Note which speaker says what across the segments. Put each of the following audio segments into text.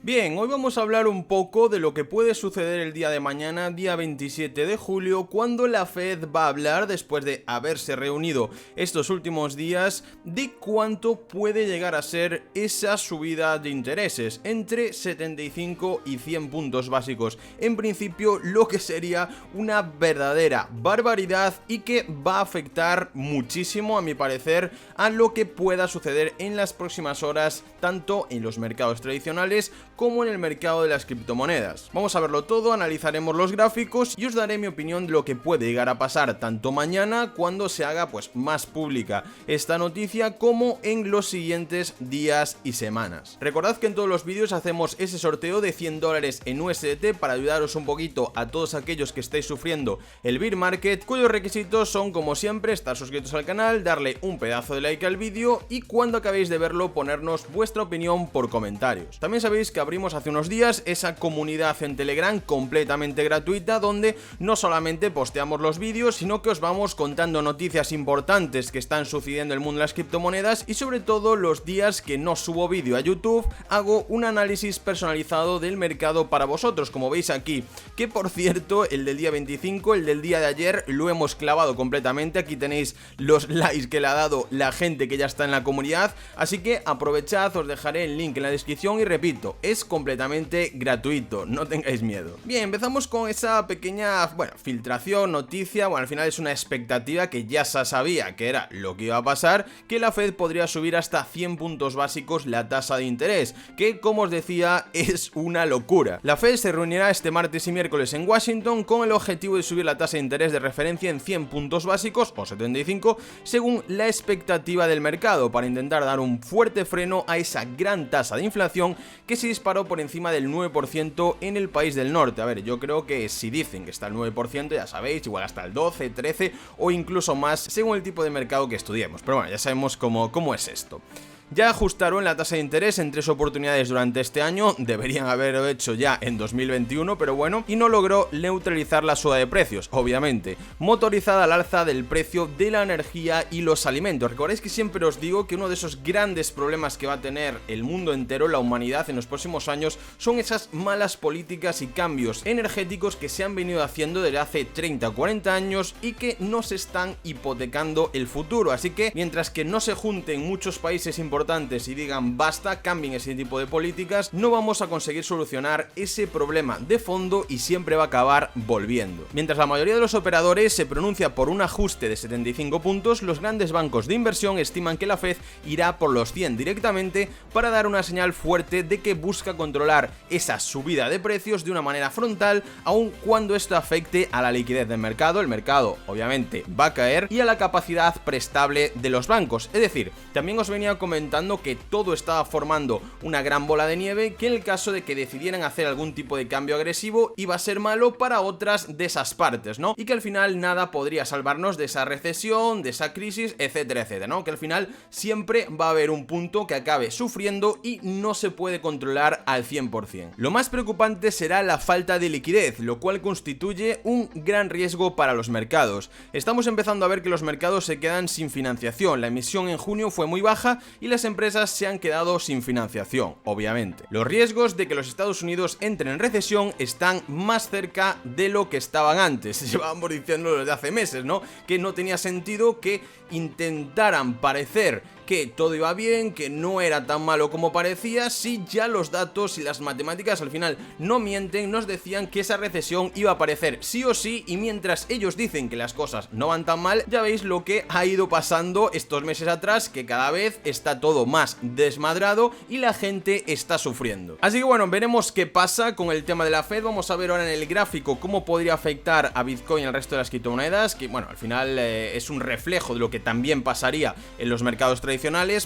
Speaker 1: Bien, hoy vamos a hablar un poco de lo que puede suceder el día de mañana, día 27 de julio, cuando la Fed va a hablar, después de haberse reunido estos últimos días, de cuánto puede llegar a ser esa subida de intereses, entre 75 y 100 puntos básicos. En principio, lo que sería una verdadera barbaridad y que va a afectar muchísimo, a mi parecer, a lo que pueda suceder en las próximas horas, tanto en los mercados tradicionales como en el mercado de las criptomonedas. Vamos a verlo todo, analizaremos los gráficos y os daré mi opinión de lo que puede llegar a pasar tanto mañana, cuando se haga más pública esta noticia, como en los siguientes días y semanas. Recordad que en todos los vídeos hacemos ese sorteo de $100 en USDT para ayudaros un poquito a todos aquellos que estáis sufriendo el bear market, cuyos requisitos son, como siempre, estar suscritos al canal, darle un pedazo de like al vídeo y cuando acabéis de verlo ponernos vuestra opinión por comentarios. También sabéis que abrimos hace unos días esa comunidad en Telegram completamente gratuita, donde no solamente posteamos los vídeos, sino que os vamos contando noticias importantes que están sucediendo en el mundo de las criptomonedas, y sobre todo los días que no subo vídeo a YouTube hago un análisis personalizado del mercado para vosotros, como veis aquí, que por cierto el del día 25, el del día de ayer, lo hemos clavado completamente. Aquí tenéis los likes que le ha dado la gente que ya está en la comunidad, así que aprovechad, os dejaré el link en la descripción y repito, es completamente gratuito, no tengáis miedo. Bien, empezamos con esa pequeña, filtración, noticia, al final es una expectativa que ya se sabía que era lo que iba a pasar, que la Fed podría subir hasta 100 puntos básicos la tasa de interés, que como os decía es una locura. La Fed se reunirá este martes y miércoles en Washington con el objetivo de subir la tasa de interés de referencia en 100 puntos básicos, o 75, según la expectativa del mercado, para intentar dar un fuerte freno a esa gran tasa de inflación que se disparó por encima del 9% en el país del norte. A ver, yo creo que si dicen que está el 9%, ya sabéis, igual hasta el 12, 13 o incluso más, según el tipo de mercado que estudiemos. Pero bueno, ya sabemos cómo es esto. Ya ajustaron la tasa de interés en 3 oportunidades durante este año, deberían haberlo hecho ya en 2021, pero bueno, y no logró neutralizar la suba de precios, obviamente, motorizada al alza del precio de la energía y los alimentos. Recordáis que siempre os digo que uno de esos grandes problemas que va a tener el mundo entero, la humanidad, en los próximos años, son esas malas políticas y cambios energéticos que se han venido haciendo desde hace 30 o 40 años y que nos están hipotecando el futuro. Así que, mientras que no se junten muchos países importantes y digan basta, cambien ese tipo de políticas, no vamos a conseguir solucionar ese problema de fondo y siempre va a acabar volviendo. Mientras la mayoría de los operadores se pronuncia por un ajuste de 75 puntos, los grandes bancos de inversión estiman que la Fed irá por los 100 directamente para dar una señal fuerte de que busca controlar esa subida de precios de una manera frontal, aun cuando esto afecte a la liquidez del mercado. El mercado obviamente va a caer, y a la capacidad prestable de los bancos. Es decir, también os venía comentando que todo estaba formando una gran bola de nieve, que en el caso de que decidieran hacer algún tipo de cambio agresivo iba a ser malo para otras de esas partes, ¿no? Y que al final nada podría salvarnos de esa recesión, de esa crisis, etcétera, etcétera, ¿no? Que al final siempre va a haber un punto que acabe sufriendo y no se puede controlar al 100%. Lo más preocupante será la falta de liquidez, lo cual constituye un gran riesgo para los mercados. Estamos empezando a ver que los mercados se quedan sin financiación. La emisión en junio fue muy baja y las empresas se han quedado sin financiación, obviamente. Los riesgos de que los Estados Unidos entren en recesión están más cerca de lo que estaban antes. Llevábamos diciéndolo desde hace meses, ¿no? Que no tenía sentido que intentaran parecer que todo iba bien, que no era tan malo como parecía, si ya los datos y las matemáticas al final no mienten, nos decían que esa recesión iba a aparecer sí o sí, y mientras ellos dicen que las cosas no van tan mal, ya veis lo que ha ido pasando estos meses atrás, que cada vez está todo más desmadrado y la gente está sufriendo. Así que bueno, veremos qué pasa con el tema de la Fed. Vamos a ver ahora en el gráfico cómo podría afectar a Bitcoin y al resto de las criptomonedas, que bueno, al final es un reflejo de lo que también pasaría en los mercados tradicionales.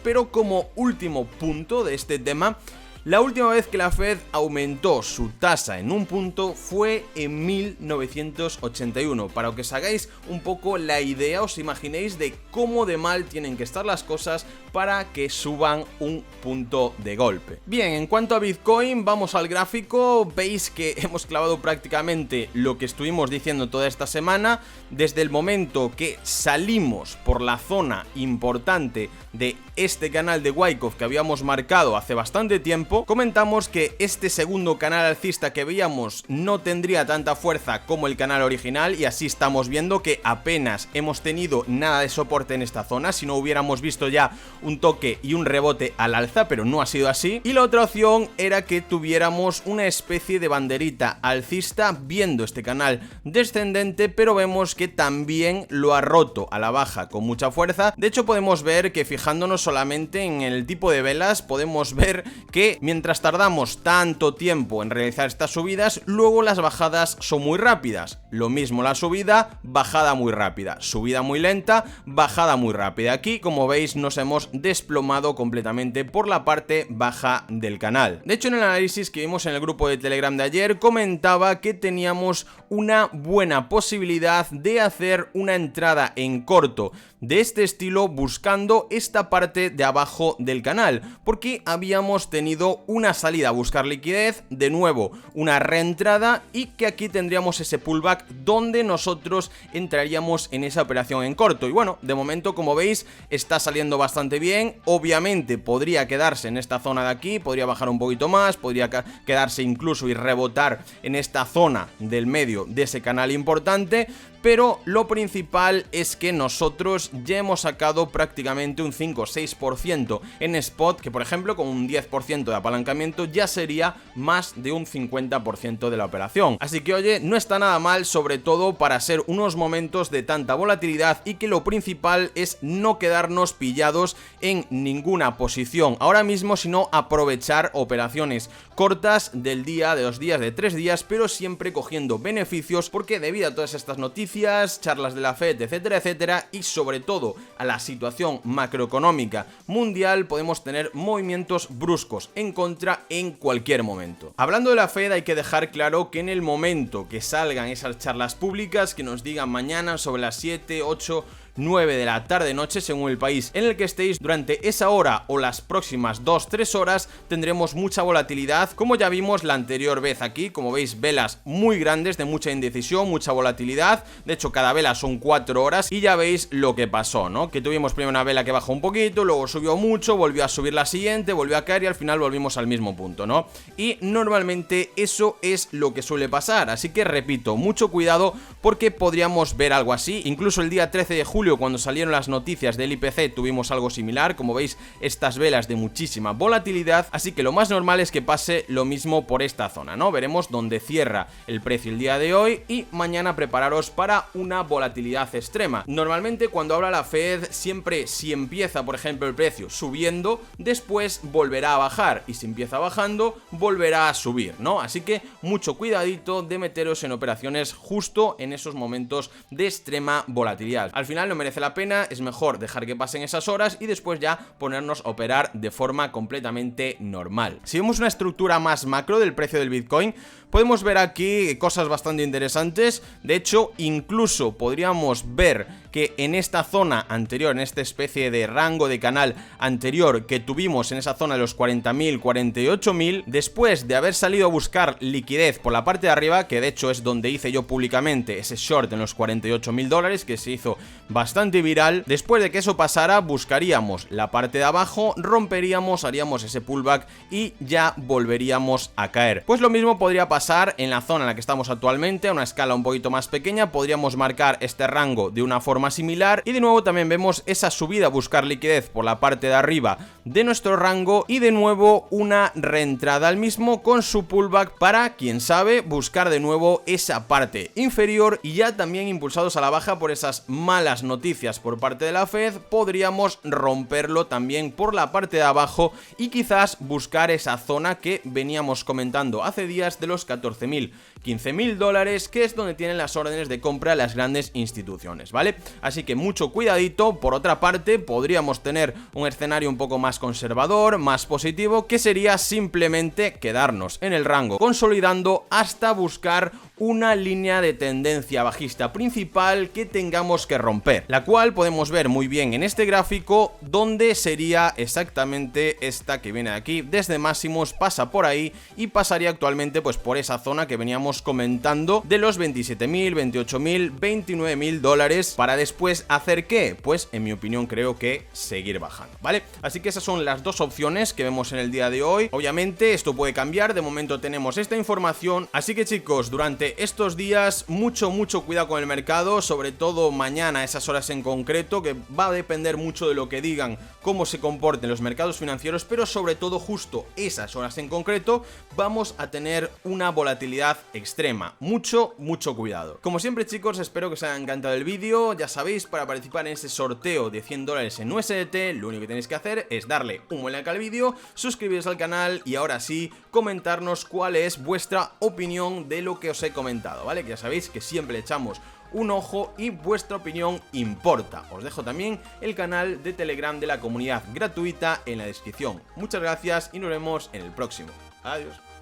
Speaker 1: Pero como último punto de este tema, la última vez que la Fed aumentó su tasa en un punto fue en 1981. Para que os hagáis un poco la idea, os imaginéis de cómo de mal tienen que estar las cosas para que suban un punto de golpe. Bien, en cuanto a Bitcoin, vamos al gráfico. Veis que hemos clavado prácticamente lo que estuvimos diciendo toda esta semana. Desde el momento que salimos por la zona importante de este canal de Wyckoff que habíamos marcado hace bastante tiempo, comentamos que este segundo canal alcista que veíamos no tendría tanta fuerza como el canal original, y así estamos viendo que apenas hemos tenido nada de soporte en esta zona, si no hubiéramos visto ya un toque y un rebote al alza, pero no ha sido así. Y la otra opción era que tuviéramos una especie de banderita alcista viendo este canal descendente, pero vemos que también lo ha roto a la baja con mucha fuerza. De hecho, podemos ver que, fijándonos solamente en el tipo de velas, podemos ver que mientras tardamos tanto tiempo en realizar estas subidas, luego las bajadas son muy rápidas. Lo mismo la subida, bajada muy rápida, subida muy lenta, bajada muy rápida. Aquí, como veis, nos hemos desplomado completamente por la parte baja del canal. De hecho, en el análisis que vimos en el grupo de Telegram de ayer, comentaba que teníamos una buena posibilidad de hacer una entrada en corto de este estilo buscando esta parte de abajo del canal, porque habíamos tenido una salida a buscar liquidez, de nuevo una reentrada, y que aquí tendríamos ese pullback donde nosotros entraríamos en esa operación en corto. Y bueno, de momento, como veis, está saliendo bastante bien. Obviamente podría quedarse en esta zona de aquí, podría bajar un poquito más, podría quedarse incluso y rebotar en esta zona del medio de ese canal importante, pero lo principal es que nosotros ya hemos sacado prácticamente un 5 o 6% en spot, que por ejemplo con un 10% de apalancamiento ya sería más de un 50% de la operación. Así que oye, no está nada mal, sobre todo para ser unos momentos de tanta volatilidad, y que lo principal es no quedarnos pillados en ninguna posición ahora mismo, sino aprovechar operaciones cortas del día, de 2 días, de 3 días, pero siempre cogiendo beneficios, porque debido a todas estas noticias, charlas de la FED, etcétera, etcétera, y sobre todo a la situación macroeconómica mundial, podemos tener movimientos bruscos en contra en cualquier momento. Hablando de la FED, hay que dejar claro que en el momento que salgan esas charlas públicas, que nos digan mañana sobre las 7, 8, 9 de la tarde noche, según el país en el que estéis, durante esa hora o las próximas 2-3 horas tendremos mucha volatilidad, como ya vimos la anterior vez aquí. Como veis, velas muy grandes de mucha indecisión, mucha volatilidad. De hecho, cada vela son 4 horas y ya veis lo que pasó, ¿no? Que tuvimos primero una vela que bajó un poquito, luego subió mucho, volvió a subir la siguiente, volvió a caer y al final volvimos al mismo punto, ¿no? Y normalmente eso es lo que suele pasar, así que repito, mucho cuidado, porque podríamos ver algo así. Incluso el día 13 de julio, cuando salieron las noticias del IPC, tuvimos algo similar. Como veis, estas velas de muchísima volatilidad, así que lo más normal es que pase lo mismo por esta zona, ¿no? Veremos dónde cierra el precio el día de hoy, y mañana prepararos para una volatilidad extrema. Normalmente cuando habla la Fed, siempre, si empieza por ejemplo el precio subiendo, después volverá a bajar, y si empieza bajando, volverá a subir, ¿no? Así que mucho cuidadito de meteros en operaciones justo en esos momentos de extrema volatilidad. Al final no merece la pena, es mejor dejar que pasen esas horas y después ya ponernos a operar de forma completamente normal. Si vemos una estructura más macro del precio del Bitcoin, podemos ver aquí cosas bastante interesantes. De hecho, incluso podríamos ver que en esta zona anterior, en esta especie de rango de canal anterior que tuvimos en esa zona de los 40.000, 48.000, después de haber salido a buscar liquidez por la parte de arriba, que de hecho es donde hice yo públicamente ese short en los $48.000 que se hizo bastante viral, después de que eso pasara, buscaríamos la parte de abajo, romperíamos, haríamos ese pullback y ya volveríamos a caer. Pues lo mismo podría pasar en la zona en la que estamos actualmente, a una escala un poquito más pequeña. Podríamos marcar este rango de una forma similar, y de nuevo también vemos esa subida a buscar liquidez por la parte de arriba de nuestro rango, y de nuevo una reentrada al mismo con su pullback para, quién sabe, buscar de nuevo esa parte inferior. Y ya también impulsados a la baja por esas malas noticias por parte de la Fed, podríamos romperlo también por la parte de abajo y quizás buscar esa zona que veníamos comentando hace días de los 14.000, 15.000 dólares, que es donde tienen las órdenes de compra las grandes instituciones, ¿vale? Así que mucho cuidadito. Por otra parte, podríamos tener un escenario un poco más conservador, más positivo, que sería simplemente quedarnos en el rango consolidando hasta buscar una línea de tendencia bajista principal que tengamos que romper, la cual podemos ver muy bien en este gráfico, donde sería exactamente esta que viene aquí, desde máximos pasa por ahí y pasaría actualmente pues por esa zona que veníamos comentando de los 27.000, 28.000, 29.000 dólares, para después hacer ¿qué? Pues en mi opinión creo que seguir bajando, ¿vale? Así que esas son las dos opciones que vemos en el día de hoy. Obviamente esto puede cambiar, de momento tenemos esta información, así que chicos, durante estos días mucho cuidado con el mercado, sobre todo mañana a esas horas en concreto, que va a depender mucho de lo que digan, cómo se comporten los mercados financieros, pero sobre todo justo esas horas en concreto vamos a tener una volatilidad extrema, mucho cuidado. Como siempre chicos, espero que os haya encantado el vídeo. Ya sabéis, para participar en ese sorteo de 100 dólares en USDT, lo único que tenéis que hacer es darle un buen like al vídeo, suscribiros al canal y ahora sí, comentarnos cuál es vuestra opinión de lo que os he comentado, ¿vale? Que ya sabéis que siempre le echamos un ojo y vuestra opinión importa. Os dejo también el canal de Telegram de la comunidad gratuita en la descripción. Muchas gracias y nos vemos en el próximo. Adiós.